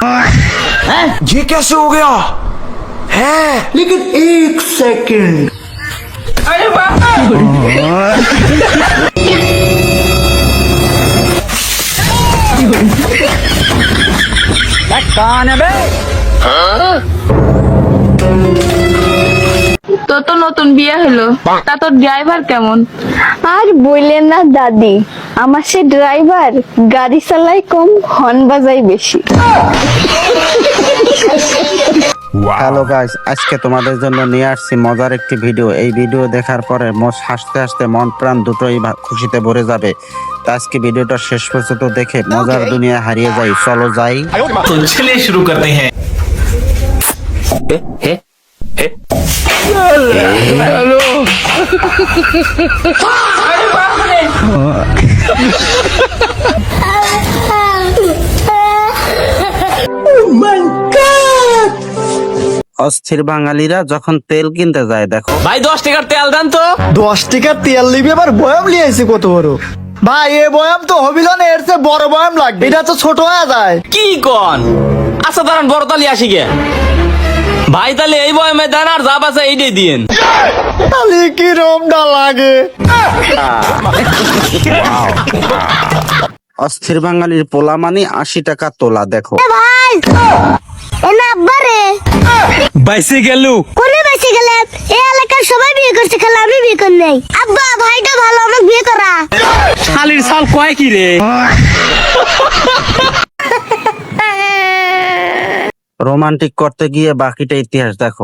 ये कैसे हो गया है? लेकिन एक सेकंड। अरे कौन है बे? তো নতুন বিয়ে হলো, তা তোর ড্রাইভার কেমন? আর বললেন না দাদি, আমার সে ড্রাইভার গাড়ি চালায় কম, হর্ন বাজায় বেশি। হ্যালো গাইস, আজকে তোমাদের জন্য নিয়ে আসছি মজার একটি ভিডিও। এই ভিডিও দেখার পরে হাসতে হাসতে মন প্রাণ দুটোই খুশিতে ভরে যাবে। তা আজকে ভিডিওটা শেষ পর্যন্ত দেখে মজার দুনিয়া হারিয়ে যাই। চলো যাই। तो चलिए शुरू करते हैं। অস্থির বাঙালিরা যখন তেল কিনতে যায় দেখো। भाई 10 টাকার তেল দেন তো। 10 টাকা তেল নিবি, আবার বয়াম নিয়ে আইছে কত বড়। ভাই এ বয়াম তো হবিল না, এর চেয়ে বড় বয়াম লাগবে, এটা তো ছোট হয়ে যায়। কি কোন? আচ্ছা দাঁড়ান, বড় তালি আসি গে। ভাই তাহলে এই বয়মে দেন, আর যা বাসা এইটাই দিয়েন। তাহলে কি রমটা লাগে। অস্থির বাঙালির পোলা মানে 80 টাকা তোলা দেখো। ভাই এনা আব্বারে বাইসে গেল। কোনে বেশি গেলে এই এলাকার সবাই বিয়ে করছে, খালি আমি বিয়ে করি নাই। আব্বা ভাইটা ভালো, আমাকে বিয়ে করা। শালির সাল কয় কি রে? রোমান্টিক করতে গিয়ে বাকিটা ইতিহাস দেখো।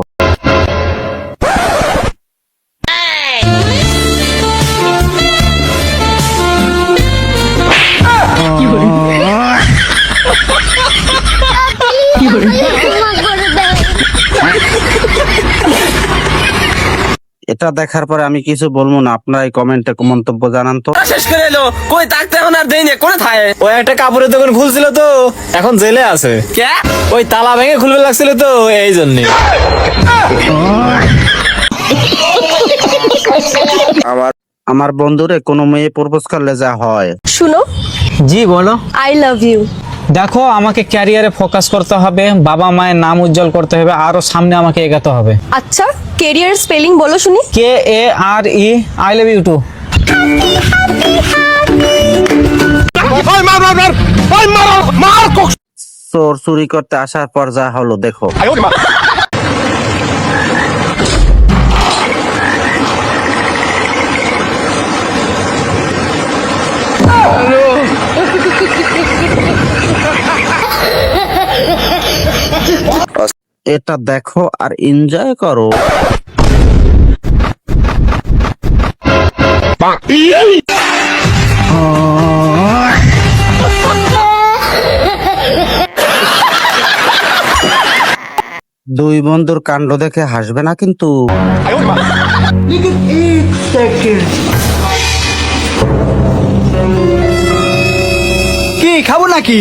এটা দেখার পরে আমি কিছু বলবো না, আপনারা এই কমেন্টে মন্তব্য জানান তো। শেষ করে এলো, কই থাকতে এখন আর দেই না, কোনে থাকে? ওই একটা কাপড়ের দোকান খুলছিল তো, এখন জেলে আছে। কে? ওই তালা ভেঙে খুলবে লাগছিল তো, এই জন্য। আমার বন্ধুরে কোনো মেয়ে প্রপোজ করলে যা হয়। শুনো, জি বলো। I love you. দেখো, আমাকে ক্যারিয়ারে ফোকাস করতে হবে, বাবা মায়ের নাম উজ্জ্বল করতে হবে, আরো সামনে আমাকে এগাতে হবে। আচ্ছা, ক্যারিয়ার স্পেলিং বলো শুনি। KARE, I love you too. চোর চুরি করতে আসার পর যা হলো দেখো। এটা দেখো আর এনজয় করো। দুই বন্ধুর কাণ্ড দেখে হাসবে না কিন্তু। কি খাবো নাকি?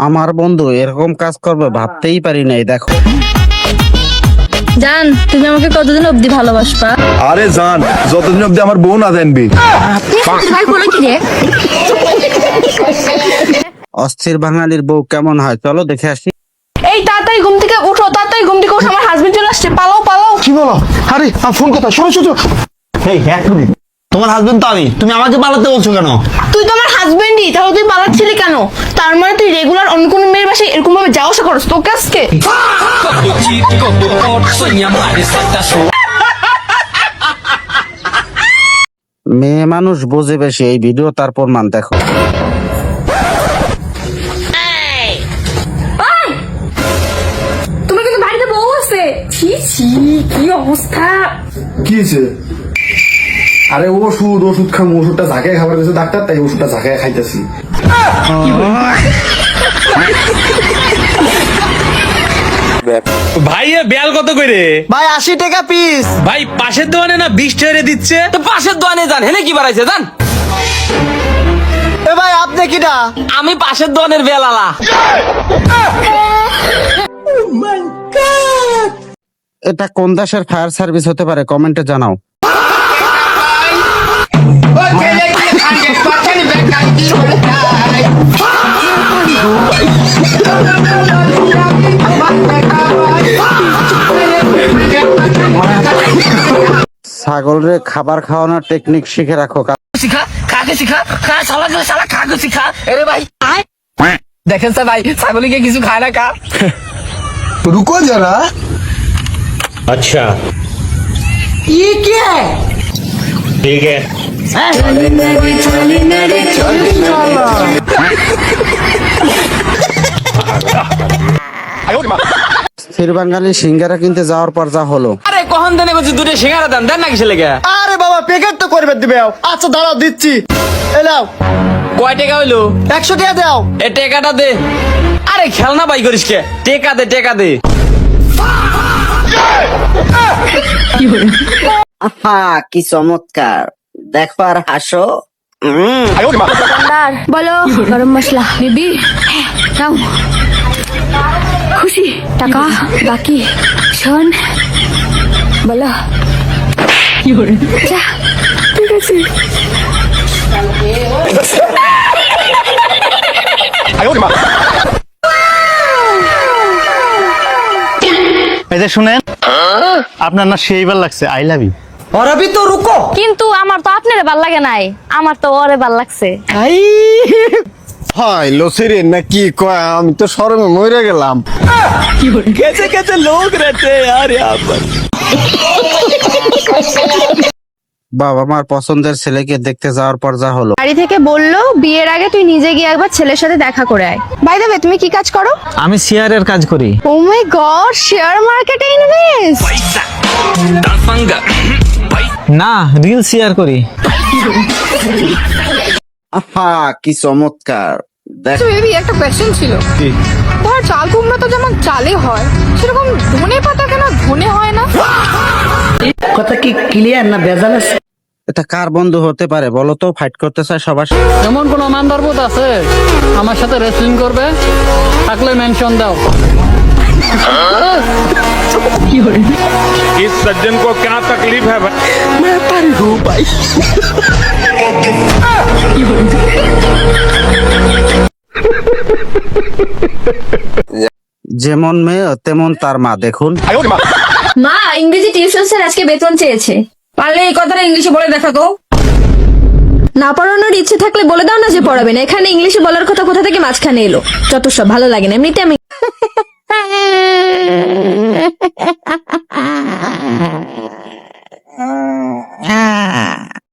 আমার বন্ধু এরকম কাজ করবে ভাবতেই পারি নাই দেখো। জান, তুমি আমাকে কতদিন অবধি ভালোবাসবা? আরে জান, যতদিন অব্দি আমার বউ না জানবি। ভাই বলো কি রে? অস্থির বাঙালির বউ কেমন হয় চলো দেখে আসি। এই তাড়াতাড়ি ঘুম থেকে উঠো, তাড়াতাড়ি ঘুম থেকে উঠো, আমার হাজবেন্ড চলে আসছে, পালাও পালাও। কি বলো? আরে ফোন কথা শোনো শোনো। এই এক মিনিট, তোমার হাজবেন্ড তো আমি, তুমি আমাকে পালাতে বলছো কেন? তুই তো আমার হাজবেন্ডই, তাহলে তুই পালাচ্ছিলি কেন? তার মানে তুই রেগুলার অন্য কোনো মেয়ের বাসায় এরকম ভাবে যাওয়া আসা করছ, তোকে আজকে। মেয়ে মানুষ বোঝে বেশি, এই ভিডিও তার প্রমাণ দেখো। তোমার কিন্তু বাড়িতে বউ আছে। ছি ছি, কি অবস্থা। কি হয়েছে? আরে ওষুধ খাবো, ওষুধটা ঝাঁকায় খাবার দিয়েছে ডাক্তার, তাই ওষুধটা ঝাঁকায় খাইতেছি। ভাই এ বেল কত করে? ভাই 80 টাকা পিস। ভাই পাশের দোকানে না 20 টাকা দিচ্ছে। তো পাশের দোকানে যান, হেনে কি বাড়াইছে জান? এ ভাই আপনি কিটা? আমি পাশের দোকানের বেলালা। এটা কোন দেশের ফায়ার সার্ভিস হতে পারে কমেন্টে জানাও। ছাগল রে খাবার খাওয়ানোর টেকনিক শিখে রাখো। सिखा खा के सिखा खा साला खा के सिखा अरे भाई देखें सब भाई ছাগলি के কিছু খায় না কা रुको जरा। अच्छा ये क्या है ठीक है স্থির বাঙালি সিঙ্গারা কিনতে যাওয়ার পর যা হলো। আরে কখন দেনে করছি দুটো সিঙ্গারা দেন দেন না কিসে লেগে? আরে বাবা প্যাকেট তো করবে দিবে। আচ্ছা দাঁড়াও দিচ্ছি। এলাও কয় টাকা হইলো? 100 টাকা দাও। এ টেকাটা দে। আরে খেলনা বাই করিস কে? টেকা দে টেকা দে। আহা কি চমৎকার, দেখো আর হাসো। দোকানদার বলো গরম মশলা বেবি নাও খুশি টাকা বাকি শোন বলো যা, ঠিক আছে এই যে শুনেন, আপনার না সেইবার লাগছে আই লাভ ইউ। और अभी तो रुको কিন্তু আমার তো আপনারে ভাল লাগে নাই, আমার তো ওরে ভাল লাগছে। হাই লসিরে না কি কয়, আমি তো শরমে মরে গেলাম। कैसे कैसे लोग रहते हैं यार यहाँ पर। বাবা মার পছন্দের ছেলেকে দেখতে যাওয়ার পর যা হলো। বাড়ি থেকে বললো বিয়ের আগে তুই নিজে গিয়ে একবার ছেলের সাথে দেখা করে আয়। বাই দ্য ওয়ে তুমি কি কাজ করো? আমি শেয়ারের কাজ করি। ও মাই গড, শেয়ার মার্কেটে ইনভেস্ট। না, রিল শেয়ার করি। আহা কি চমৎকার, দেখ বেবি একটা কোশ্চেন ছিল, ধর চাল কুমড়ো তো যেমন চালে হয় সেরকম ধনে পাতা কেন ধনে হয় না? কথা কি ক্লিয়ার না ভেজাল আছে? এটা কার বন্ধু হতে পারে বলো তো? ফাইট করতে চায় সবার সাথে। এমন কোন মানদারবোধ আছে আমার সাথে রেসলিং করবে? থাকলে মেনশন দাও। इस सज्जन को क्या तकलीफ है भाई? যেমন মেয়ে তেমন তার মা, দেখুন। মা ইংরেজি টিউশন স্যার আজকে বেতন চেয়েছে। পারলে এই কথাটা ইংলিশে বলে দেখা তো। না পড়ানোর ইচ্ছে থাকলে বলে দাও না যে পড়াবে না। এখানে ইংলিশে বলার কথা কোথা থেকে মাঝখানে এলো? যত সব ভালো লাগে না, এমনিতে আমি